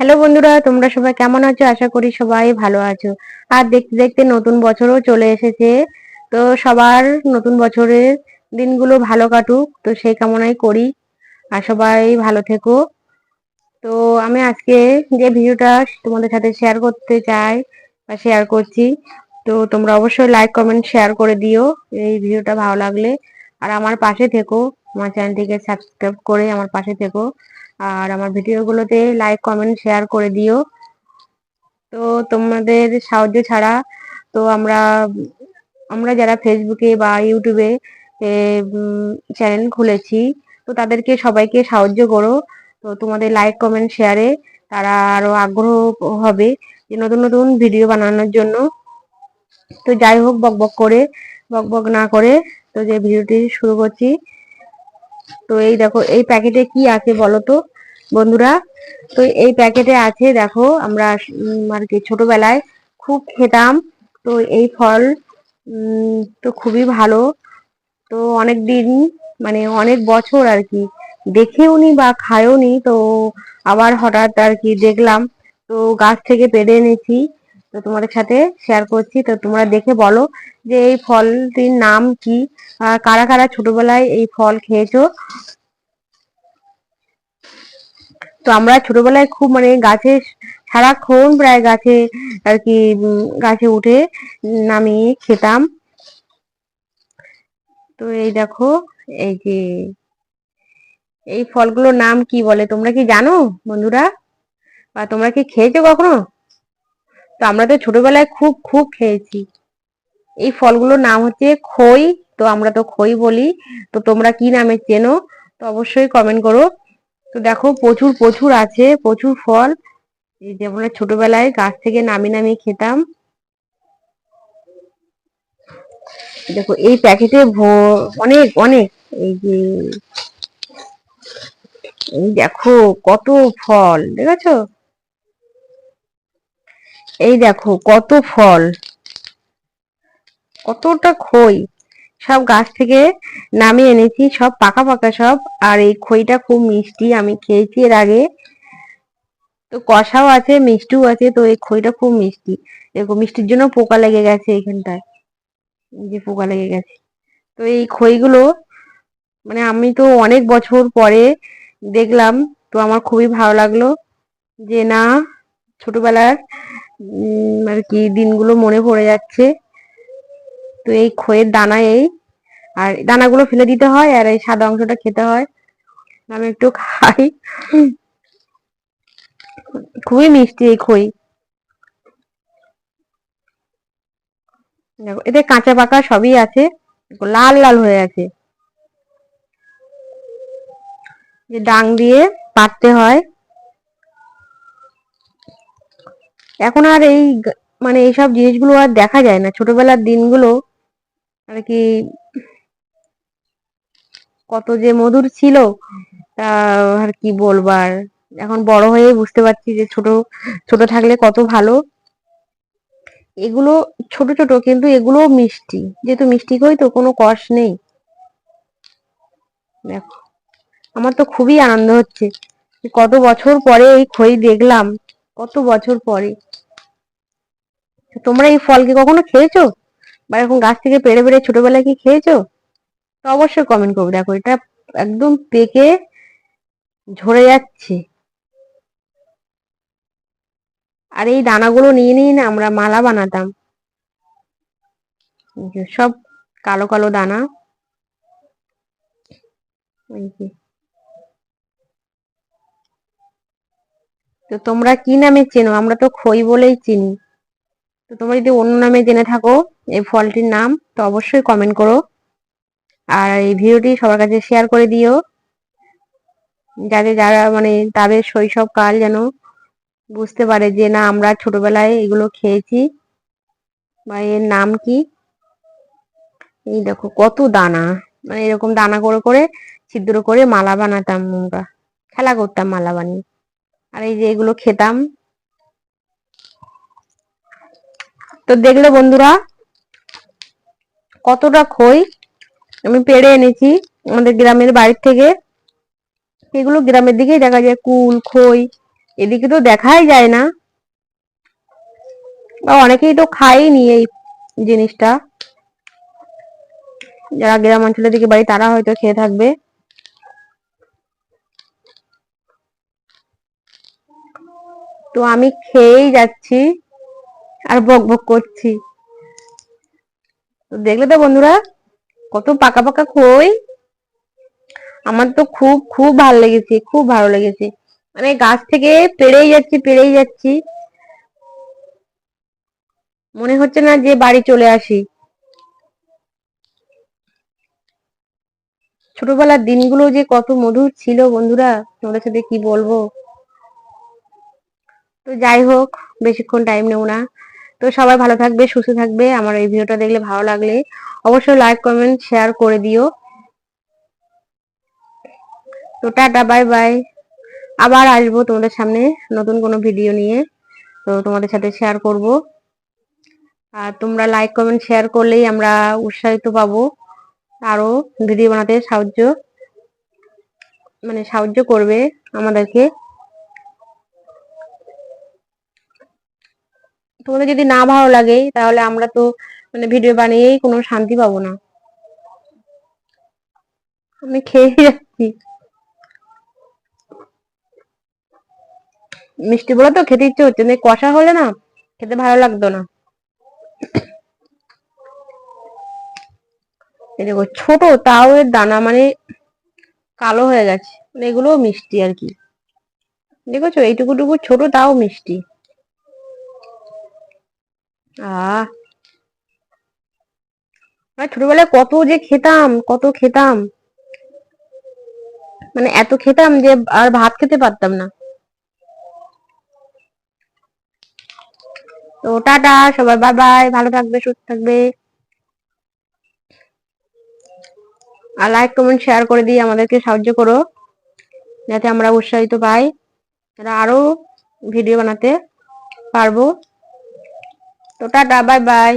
Hello বন্ধুরা, তোমরা সবাই কেমন আছো? আশা করি সবাই ভালো আছো। আর দেখতে দেখতে নতুন বছরও চলে এসেছে। তো সবার নতুন বছরের দিনগুলো ভালো কাটুক, তো সেই কামনাই করি। আর সবাই ভালো থেকো। তো আমি আজকে যে ভিডিওটা তোমাদের সাথে শেয়ার করতে চাই বা শেয়ার করছি, তো তোমরা অবশ্যই লাইক কমেন্ট শেয়ার করে দিও এই ভিডিওটা ভালো লাগলে। আর আমার পাশে থেকো, আমার চ্যানেলটিকে সাবস্ক্রাইব করে আমার পাশে থেকো। আর আমার ভিডিওগুলোতে লাইক কমেন্ট শেয়ার করে দিও। তো তোমাদের সাহায্য ছাড়া তো আমরা আমরা যারা ফেসবুকে বা ইউটিউবে চ্যানেল খুলেছি, তো তাদেরকে সবাইকে সাহায্য করো। তো তোমাদের লাইক কমেন্ট শেয়ারে তারা আরো আগ্রহ হবে যে নতুন নতুন ভিডিও বানানোর জন্য। তো যাই হোক, বক বক না করে তো যে ভিডিওটি শুরু করছি। তো এই দেখো, এই প্যাকেটে কি আছে বলো তো বন্ধুরা। তো এই প্যাকেটে আছে, দেখো আমরা আর কি ছোটবেলায় খুব খেতাম। তো এই ফল তো খুবই ভালো। তো অনেক দিন, মানে অনেক বছর আর কি দেখেও নি বা খায়ও নি। তো আবার হঠাৎ আর কি দেখলাম, তো গাছ থেকে পেড়ে এনেছি। তো তোমাদের সাথে শেয়ার করছি, তো তোমরা দেখে বলো যে এই ফলটির নাম কি। কারা কারা ছোটবেলায় এই ফল খেয়েছো? তো আমরা ছোটবেলায় খুব, মানে গাছে সারাক্ষণ প্রায় গাছে আর কি গাছে উঠে নামিয়ে খেতাম। তো এই দেখো, এই যে এই ফলগুলোর নাম কি বলে তোমরা কি জানো বন্ধুরা? বা তোমরা কি খেয়েছো কখনো? তো আমরা তো ছোটবেলায় খুব খুব খেয়েছি। এই ফলগুলোর নাম হচ্ছে খই। তো আমরা তো খই বলি। তো তোমরা কি নামে চেনো? তো অবশ্যই কমেন্ট করো। তো দেখো, প্রচুর প্রচুর আছে, প্রচুর ফল। এই যে আমরা ছোটবেলায় গাছ থেকে নামিয়ে নামিয়ে খেতাম। দেখো এই প্যাকেটে অনেক অনেক, এই যে এই দেখো কত ফল, দেখেছো? এই দেখো কত ফল, কতটা খই, সব গাছ থেকে নামিয়ে এনেছি, সব পাকা পাকা সব। আর এই খইটা খুব মিষ্টি, আমি খেয়েছি এর আগে। তো কষাও আছে, মিষ্টিও আছে। তো এই খইটা খুব মিষ্টি। দেখো মিষ্টির জন্য পোকা লেগে গেছে এখানটায়, এই যে পোকা লেগে গেছে। তো এই খইগুলো, মানে আমি তো অনেক বছর পরে দেখলাম। তো আমার খুবই ভালো লাগলো যে না, ছোটবেলার আর কি দিনগুলো মনে পড়ে যাচ্ছে। তো এই খইয়ের দানা, এই আর দানাগুলো ফেলে দিতে হয় আর এই সাদা অংশটা খেতে হয়। আমি একটু খাই, খুবই মিষ্টি এই খই। দেখো এতে কাঁচা পাকা সবই আছে, দেখো লাল লাল হয়ে আছে। যে ডাং দিয়ে পাড়তে হয়। এখন আর এই মানে এইসব জিনিসগুলো আর দেখা যায় না, ছোটবেলার দিনগুলো আর কি কত যে মধুর ছিল তা আর কি বলবার। এখন বড় হয়ে বুঝতে পারছি যে ছোট ছোট থাকলে কত ভালো। এগুলো ছোট ছোট, কিন্তু এগুলো মিষ্টি, যেহেতু মিষ্টি খই তো কোনো কষ নেই। দেখো আমার তো খুবই আনন্দ হচ্ছে যে কত বছর পরে এই খই দেখলাম, কত বছর পরে। তোমরা এই ফল কি কখনো খেয়েছো? বা এরকম গাছ থেকে পেড়ে পেড়ে ছোটবেলায় কি খেয়েছো? তো অবশ্যই কমেন্ট করবে। দেখো এটা একদম পেকে ঝরে যাচ্ছে। আর এই দানাগুলো নিয়ে নিয়ে না আমরা মালা বানাতাম। এই যে সব কালো কালো দানা, এই যে। তো তোমরা কি নামে চেনো? আমরা তো খই বলেই চিনি। তো তোমরা যদি অন্য নামে জেনে থাকো এই ফলটির নাম, তো অবশ্যই কমেন্ট করো। আর এই ভিডিওটি সবার কাছে শেয়ার করে দিও, যাতে যারা মানে তাদের শৈশব কাল যেন বুঝতে পারে যে না, আমরা ছোটবেলায় এগুলো খেয়েছি বা এর নাম কি। এই দেখো কত দানা, মানে এরকম দানা করে করে ছিদ্র করে মালা বানাতাম আমরা, খেলা করতাম মালা বানিয়ে। আর এই যে এগুলো খেতাম। তো দেখলে বন্ধুরা কতটা খই আমি পেড়ে এনেছি আমাদের গ্রামের বাড়ির থেকে। এগুলো গ্রামের দিকেই দেখা যায়, কুল খই এদিকে তো দেখাই যায় না, বা অনেকেই তো খায়নি এই জিনিসটা। যারা গ্রাম অঞ্চলের দিকে বাড়ি তারা হয়তো খেয়ে থাকবে। তো আমি খেয়েই যাচ্ছি আর বক বক করছি। তো দেখলে তো বন্ধুরা কত পাকা পাকা খই। আমার তো খুব খুব ভালো লেগেছে, খুব ভালো লেগেছে। মানে গাছ থেকে পেড়েই যাচ্ছি, মনে হচ্ছে না যে বাড়ি চলে আসি। ছোটবেলার দিনগুলো যে কত মধুর ছিল বন্ধুরা, তোমাদের সাথে কি বলবো। তো যাই হোক, বেশিক্ষণ টাইম নেব না। তো সবাই ভালো থাকবে, সুস্থ থাকবে। আমার এই ভিডিওটা দেখলে ভালো লাগলে অবশ্যই লাইক কমেন্ট শেয়ার করে দিও। তো টাটা, বাই বাই। আবার আসবো তোমাদের সামনে নতুন কোনো ভিডিও নিয়ে, তো তোমাদের সাথে শেয়ার করব। আর তোমরা লাইক কমেন্ট শেয়ার করলেই আমরা উৎসাহিত পাবো, আরো ভিডিও বানাতে সাহায্য করবে আমাদেরকে। তোমাদের যদি না ভালো লাগে তাহলে আমরা তো ভিডিও বানিয়েই কোনো শান্তি পাবো না। আমি খেয়ে যাচ্ছি, মিষ্টি বলে তো খেতে ইচ্ছে হচ্ছে, কষা হলে না খেতে ভালো লাগতো না। এই দেখো ছোট, তাও এর দানা কালো হয়ে গেছে, এগুলোও মিষ্টি আর কি। দেখেছো এইটুকু টুকু ছোট, তাও মিষ্টি। আহ ছোটবেলায় কত যে খেতাম, কত খেতাম, এত খেতাম যে আর ভাত খেতে পারতাম না। তো টাটা সবাই, বাই বাই, ভালো থাকবে, সুস্থ থাকবে। আর লাইক কমেন্ট শেয়ার করে দিয়ে আমাদেরকে সাহায্য করো, যাতে আমরা উৎসাহিত পাই, যারা আরো ভিডিও বানাতে পারবো। তো টাটা, বাই বাই।